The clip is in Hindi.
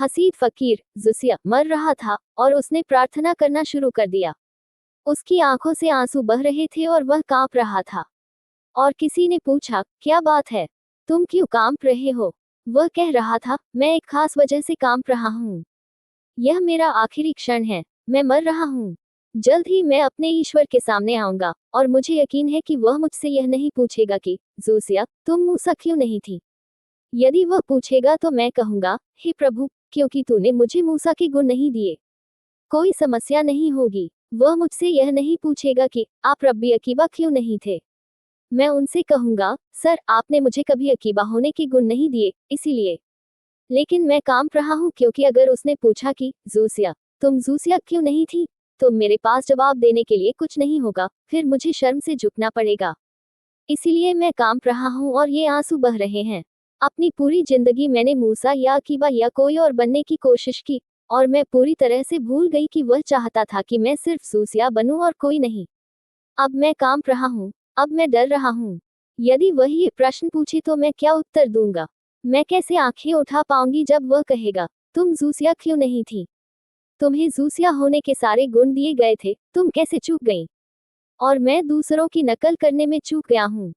हसीद फकीर ज़ूसिया मर रहा था और उसने प्रार्थना करना शुरू कर दिया। उसकी आंखों से आंसू बह रहे थे और वह कांप रहा था। और किसी ने पूछा, क्या बात है? तुम क्यों कांप रहे हो? वह कह रहा था, मैं एक खास वजह से कांप रहा हूँ। यह मेरा आखिरी क्षण है। मैं मर रहा हूँ। जल्द ही मैं अपने ईश्वर के सामने आऊंगा और मुझे यकीन है कि वह मुझसे यह नहीं पूछेगा कि ज़ूसिया तुम मूसा क्यों नहीं थी। यदि वह पूछेगा तो मैं कहूंगा, हे प्रभु, क्योंकि तूने मुझे मूसा के गुण नहीं दिए। कोई समस्या नहीं होगी। वह मुझसे यह नहीं पूछेगा कि आप रब्बी अकीबा क्यों नहीं थे। मैं उनसे कहूंगा, सर आपने मुझे कभी अकीबा होने के गुण नहीं दिए, इसीलिए। लेकिन मैं कांप रहा हूं क्योंकि अगर उसने पूछा कि ज़ूसिया तुम ज़ूसिया क्यों नहीं थी, तो मेरे पास जवाब देने के लिए कुछ नहीं होगा, फिर मुझे शर्म से झुकना पड़ेगा। इसीलिए मैं कांप रहा हूं और ये आंसू बह रहे हैं। अपनी पूरी जिंदगी मैंने मूसा या अकीबा या कोई और बनने की कोशिश की, और मैं पूरी तरह से भूल गई कि वह चाहता था कि मैं सिर्फ ज़ूसिया बनूं और कोई नहीं। अब मैं कांप रहा हूं। अब मैं डर रहा हूं। यदि वह ये प्रश्न पूछे तो मैं क्या उत्तर दूंगा? मैं कैसे आंखें उठा पाऊंगी जब वह कहेगा, तुम ज़ूसिया क्यों नहीं थी? तुम्हें ज़ूसिया होने के सारे गुण दिए गए थे, तुम कैसे चूक गई? और मैं दूसरों की नकल करने में चूक गया हूँ।